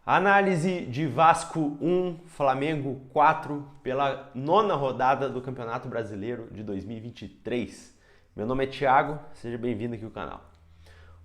Análise de Vasco 1, Flamengo 4 pela nona rodada do Campeonato Brasileiro de 2023. Meu nome é Thiago, seja bem-vindo aqui ao canal.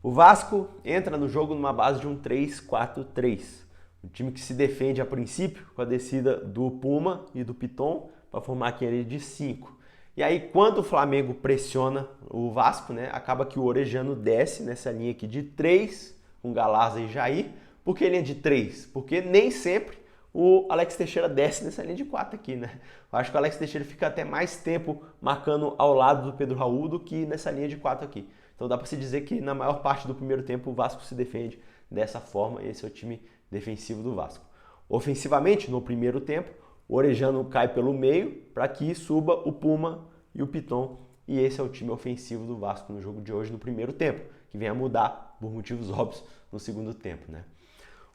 O Vasco entra no jogo numa base de um 3-4-3. Um time que se defende a princípio com a descida do Puma e do Piton para formar aqui a linha de 5. E aí quando o Flamengo pressiona o Vasco, acaba que o Orejano desce nessa linha aqui de 3 com Galarza e Jair. Por que linha de 3? Porque nem sempre o Alex Teixeira desce nessa linha de 4 aqui, né? Eu acho que o Alex Teixeira fica até mais tempo marcando ao lado do Pedro Raul do que nessa linha de 4 aqui. Então dá para se dizer que na maior parte do primeiro tempo o Vasco se defende dessa forma. Esse é o time defensivo do Vasco. Ofensivamente, no primeiro tempo, o Orejano cai pelo meio para que suba o Puma e o Piton. E esse é o time ofensivo do Vasco no jogo de hoje, no primeiro tempo, que vem a mudar por motivos óbvios no segundo tempo, né?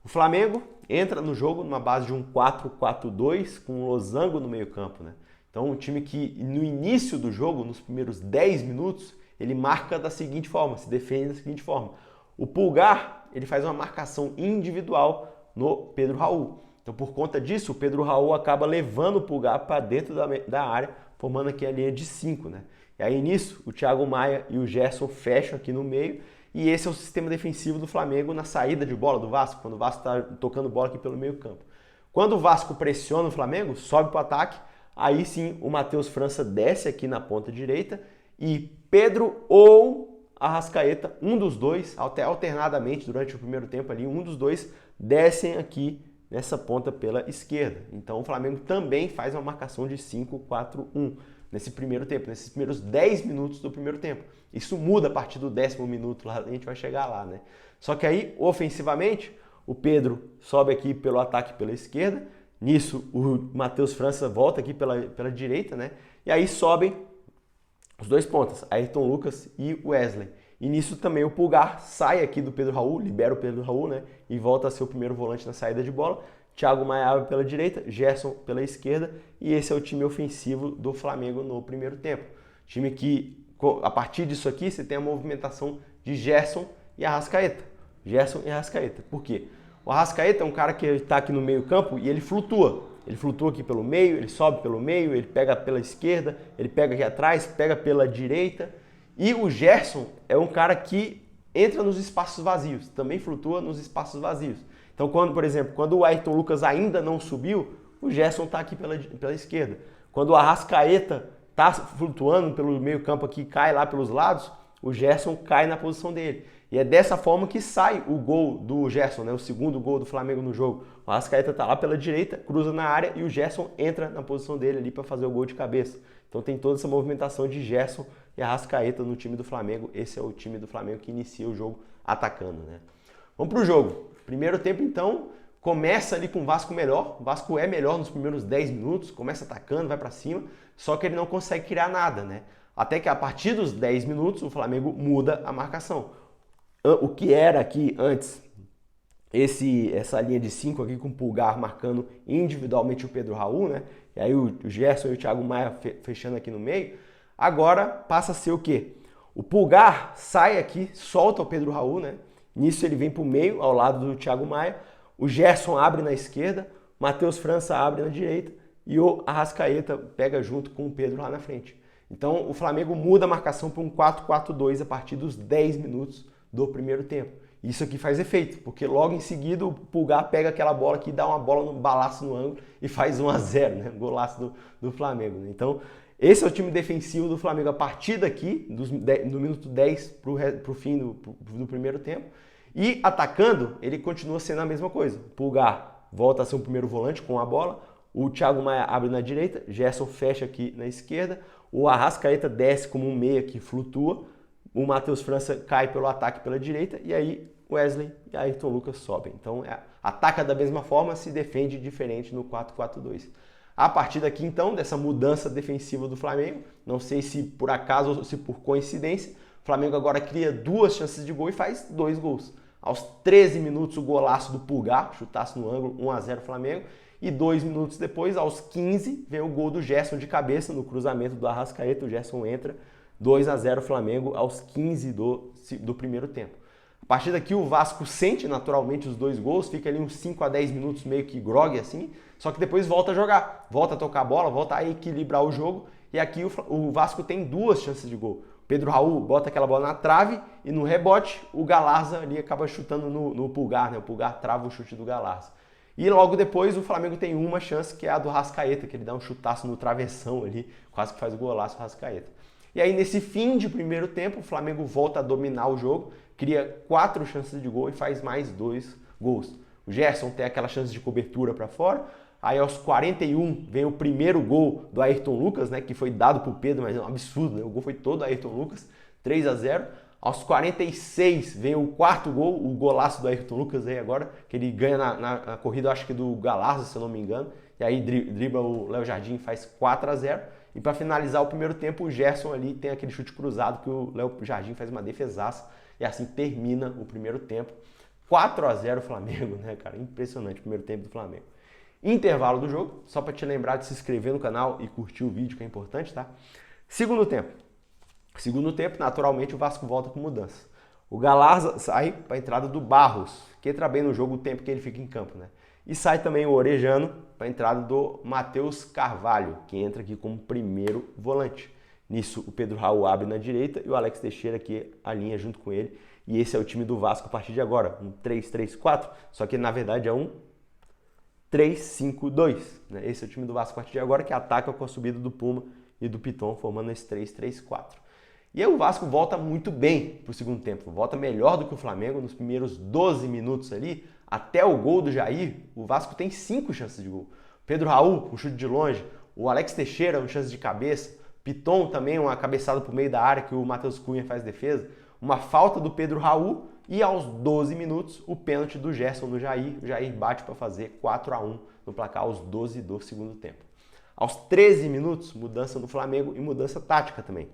O Flamengo entra no jogo numa base de um 4-4-2 com um losango no meio campo, né? Então um time que no início do jogo, nos primeiros 10 minutos, ele marca da seguinte forma, se defende da seguinte forma. O Pulgar, ele faz uma marcação individual no Pedro Raul. Então por conta disso, o Pedro Raul acaba levando o Pulgar para dentro da área, formando aqui a linha de 5, né? E aí nisso, o Thiago Maia e o Gerson fecham aqui no meio. E esse é o sistema defensivo do Flamengo na saída de bola do Vasco, quando o Vasco está tocando bola aqui pelo meio campo. Quando o Vasco pressiona o Flamengo, sobe para o ataque, aí sim o Matheus França desce aqui na ponta direita e Pedro ou Arrascaeta, um dos dois, até alternadamente durante o primeiro tempo ali, um dos dois descem aqui nessa ponta pela esquerda. Então o Flamengo também faz uma marcação de 5-4-1. Nesse primeiro tempo, nesses primeiros 10 minutos do primeiro tempo. Isso muda a partir do 10º minuto, lá, a gente vai chegar lá, né? Só que aí, ofensivamente, o Pedro sobe aqui pelo ataque pela esquerda, nisso o Matheus França volta aqui pela direita, né? E aí sobem os dois pontas, Ayrton Lucas e Wesley. E nisso também o Pulgar sai aqui do Pedro Raul, libera o Pedro Raul, né? E volta a ser o primeiro volante na saída de bola. Thiago Maia abre pela direita, Gerson pela esquerda e esse é o time ofensivo do Flamengo no primeiro tempo. Time que, a partir disso aqui, você tem a movimentação de Gerson e Arrascaeta. Gerson e Arrascaeta. Por quê? O Arrascaeta é um cara que está aqui no meio campo e ele flutua. Ele flutua aqui pelo meio, ele sobe pelo meio, ele pega pela esquerda, ele pega aqui atrás, pega pela direita. E o Gerson é um cara que entra nos espaços vazios, também flutua nos espaços vazios. Então, por exemplo, quando o Ayrton Lucas ainda não subiu, o Gerson está aqui pela esquerda. Quando o Arrascaeta está flutuando pelo meio campo aqui, cai lá pelos lados, o Gerson cai na posição dele. E é dessa forma que sai o gol do Gerson, né? O segundo gol do Flamengo no jogo. O Arrascaeta está lá pela direita, cruza na área e o Gerson entra na posição dele ali para fazer o gol de cabeça. Então tem toda essa movimentação de Gerson e Arrascaeta no time do Flamengo. Esse é o time do Flamengo que inicia o jogo atacando, né? Vamos para o jogo. Primeiro tempo, então, começa ali com o Vasco melhor. O Vasco é melhor nos primeiros 10 minutos, começa atacando, vai para cima, só que ele não consegue criar nada, né? Até que a partir dos 10 minutos o Flamengo muda a marcação. O que era aqui antes, essa linha de 5 aqui com o Pulgar marcando individualmente o Pedro Raul, né? E aí o Gerson e o Thiago Maia fechando aqui no meio, agora passa a ser o quê? O Pulgar sai aqui, solta o Pedro Raul, né? Nisso ele vem para o meio, ao lado do Thiago Maia. O Gerson abre na esquerda, o Matheus França abre na direita e o Arrascaeta pega junto com o Pedro lá na frente. Então o Flamengo muda a marcação para um 4-4-2 a partir dos 10 minutos do primeiro tempo. Isso aqui faz efeito, porque logo em seguida o Pulgar pega aquela bola aqui, dá uma bola no balaço no ângulo e faz 1-0, né? Golaço do Flamengo, né? Então esse é o time defensivo do Flamengo a partir daqui, do minuto 10 para o fim do primeiro tempo. E atacando, ele continua sendo a mesma coisa. Pulgar volta a ser o primeiro volante com a bola. O Thiago Maia abre na direita. Gerson fecha aqui na esquerda. O Arrascaeta desce como um meia que flutua. O Matheus França cai pelo ataque pela direita. E aí Wesley e Ayrton Lucas sobem. Então ataca da mesma forma, se defende diferente no 4-4-2. A partir daqui, então, dessa mudança defensiva do Flamengo, não sei se por acaso ou se por coincidência, o Flamengo agora cria 2 chances de gol e faz 2 gols. Aos 13 minutos, o golaço do Pulgar, chutaço no ângulo, 1-0 Flamengo. E 2 minutos depois, aos 15, vem o gol do Gerson de cabeça no cruzamento do Arrascaeta. O Gerson entra, 2-0 Flamengo aos 15 do primeiro tempo. A partir daqui o Vasco sente naturalmente os 2 gols, fica ali uns 5 a 10 minutos meio que grogue assim, só que depois volta a jogar, volta a tocar a bola, volta a equilibrar o jogo, e aqui o Vasco tem 2 chances de gol. O Pedro Raul bota aquela bola na trave e no rebote o Galarza ali acaba chutando no Pulgar, né? O Pulgar trava o chute do Galarza. E logo depois o Flamengo tem uma chance que é a do Arrascaeta, que ele dá um chutaço no travessão ali, quase que faz o golaço o Arrascaeta. E aí nesse fim de primeiro tempo o Flamengo volta a dominar o jogo, cria 4 chances de gol e faz mais 2 gols. O Gerson tem aquela chance de cobertura para fora. Aí aos 41 vem o primeiro gol do Ayrton Lucas, né, que foi dado pro Pedro, mas é um absurdo, né? O gol foi todo do Ayrton Lucas, 3 a 0. Aos 46 vem o 4º gol, o golaço do Ayrton Lucas aí agora, que ele ganha na corrida, acho que do Galarza, se eu não me engano. E aí dribla o Léo Jardim e faz 4 a 0. E para finalizar o primeiro tempo, o Gerson ali tem aquele chute cruzado que o Léo Jardim faz uma defesaça. E assim termina o primeiro tempo. 4 a 0 Flamengo, né, cara? Impressionante o primeiro tempo do Flamengo. Intervalo do jogo, só para te lembrar de se inscrever no canal e curtir o vídeo, que é importante, tá? Segundo tempo. Segundo tempo, naturalmente, o Vasco volta com mudança. O Galarza sai para a entrada do Barros, que entra bem no jogo o tempo que ele fica em campo, né? E sai também o Orejano para a entrada do Matheus Carvalho, que entra aqui como primeiro volante. Nisso, o Pedro Raul abre na direita e o Alex Teixeira aqui alinha junto com ele. E esse é o time do Vasco a partir de agora, um 3-3-4, só que na verdade é um 3-5-2. Né? Esse é o time do Vasco a partir de agora, que ataca com a subida do Puma e do Piton, formando esse 3-3-4. E aí o Vasco volta muito bem para o segundo tempo, volta melhor do que o Flamengo nos primeiros 12 minutos ali, até o gol do Jair, o Vasco tem 5 chances de gol. Pedro Raul, um chute de longe, o Alex Teixeira, uma chance de cabeça, Piton também, uma cabeçada por meio da área que o Matheus Cunha faz defesa, uma falta do Pedro Raul e aos 12 minutos o pênalti do Gerson no Jair. O Jair bate para fazer 4 a 1 no placar aos 12 do segundo tempo. Aos 13 minutos, mudança no Flamengo e mudança tática também.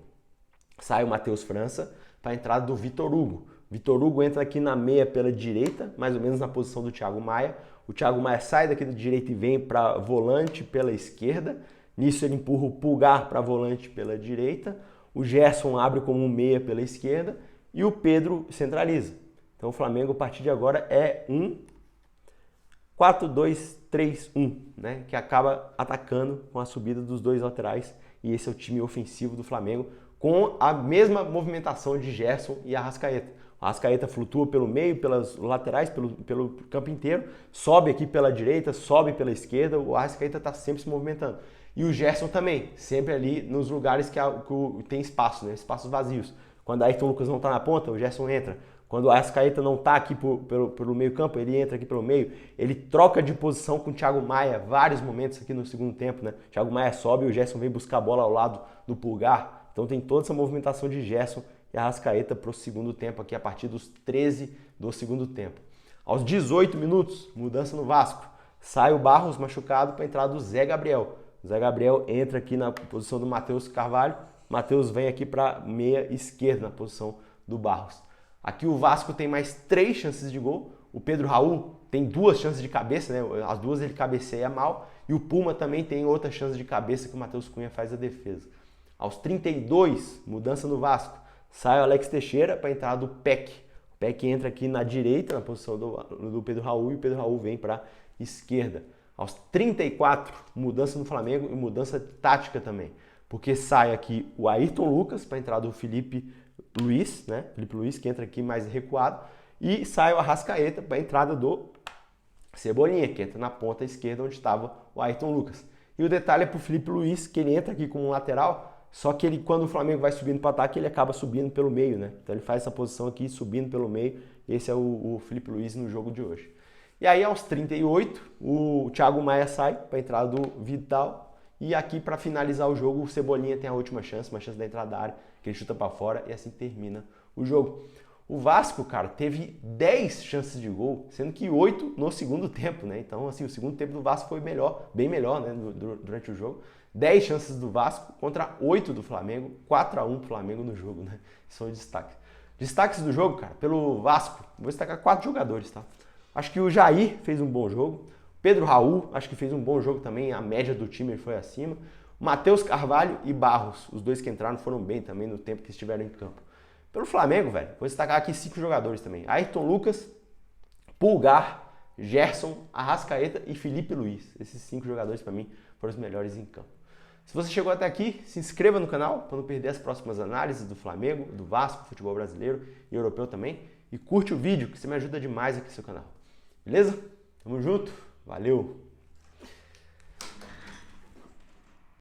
Sai o Matheus França para a entrada do Vitor Hugo. Vitor Hugo entra aqui na meia pela direita, mais ou menos na posição do Thiago Maia. O Thiago Maia sai daqui da direita e vem para volante pela esquerda. Nisso ele empurra o Pulgar para volante pela direita. O Gerson abre como um meia pela esquerda e o Pedro centraliza. Então o Flamengo a partir de agora é um 4-2-3-1, né? Que acaba atacando com a subida dos 2 laterais. E esse é o time ofensivo do Flamengo, com a mesma movimentação de Gerson e Arrascaeta. O Arrascaeta flutua pelo meio, pelas laterais, pelo campo inteiro, sobe aqui pela direita, sobe pela esquerda, o Arrascaeta está sempre se movimentando. E o Gerson também, sempre ali nos lugares que tem espaço, né? Espaços vazios. Quando o Ayrton Lucas não está na ponta, o Gerson entra. Quando o Arrascaeta não está aqui pelo meio campo, ele entra aqui pelo meio. Ele troca de posição com o Thiago Maia vários momentos aqui no segundo tempo, né? O Thiago Maia sobe e o Gerson vem buscar a bola ao lado do Pulgar. Então tem toda essa movimentação de Gerson e Arrascaeta para o segundo tempo aqui a partir dos 13 do segundo tempo. Aos 18 minutos, mudança no Vasco. Sai o Barros machucado para a entrada do Zé Gabriel. O Zé Gabriel entra aqui na posição do Matheus Carvalho. O Matheus vem aqui para meia esquerda na posição do Barros. Aqui o Vasco tem mais 3 chances de gol. O Pedro Raul tem 2 chances de cabeça, né? As 2 ele cabeceia mal. E o Puma também tem outra chance de cabeça que o Matheus Cunha faz a defesa. Aos 32, mudança no Vasco. Sai o Alex Teixeira para a entrada do Peck. O Peck entra aqui na direita, na posição do Pedro Raul, e o Pedro Raul vem para a esquerda. Aos 34, mudança no Flamengo e mudança tática também. Porque sai aqui o Ayrton Lucas para a entrada do Felipe Luiz, né? Felipe Luiz que entra aqui mais recuado. E sai o Arrascaeta para a entrada do Cebolinha, que entra na ponta esquerda onde estava o Ayrton Lucas. E o detalhe é para o Felipe Luiz, que ele entra aqui como um lateral, só que ele, quando o Flamengo vai subindo para o ataque, ele acaba subindo pelo meio, né? Então ele faz essa posição aqui, subindo pelo meio. Esse é o Felipe Luiz no jogo de hoje. E aí, aos 38, o Thiago Maia sai para a entrada do Vital. E aqui, para finalizar o jogo, o Cebolinha tem a última chance, uma chance da entrada da área, que ele chuta para fora e assim termina o jogo. O Vasco, cara, teve 10 chances de gol, sendo que 8 no segundo tempo, né? Então, assim, o segundo tempo do Vasco foi melhor, bem melhor, né, durante o jogo. 10 chances do Vasco contra 8 do Flamengo, 4 a 1 pro Flamengo no jogo, né? São os destaques. Destaques do jogo, cara, pelo Vasco, vou destacar 4 jogadores, tá? Acho que o Jair fez um bom jogo. Pedro Raul, acho que fez um bom jogo também, a média do time foi acima. Matheus Carvalho e Barros, os dois que entraram foram bem também no tempo que estiveram em campo. Pelo Flamengo, velho, vou destacar aqui 5 jogadores também. Ayrton Lucas, Pulgar, Gerson, Arrascaeta e Felipe Luiz. Esses 5 jogadores para mim foram os melhores em campo. Se você chegou até aqui, se inscreva no canal para não perder as próximas análises do Flamengo, do Vasco, futebol brasileiro e europeu também. E curte o vídeo, que você me ajuda demais aqui no seu canal. Beleza? Tamo junto, valeu!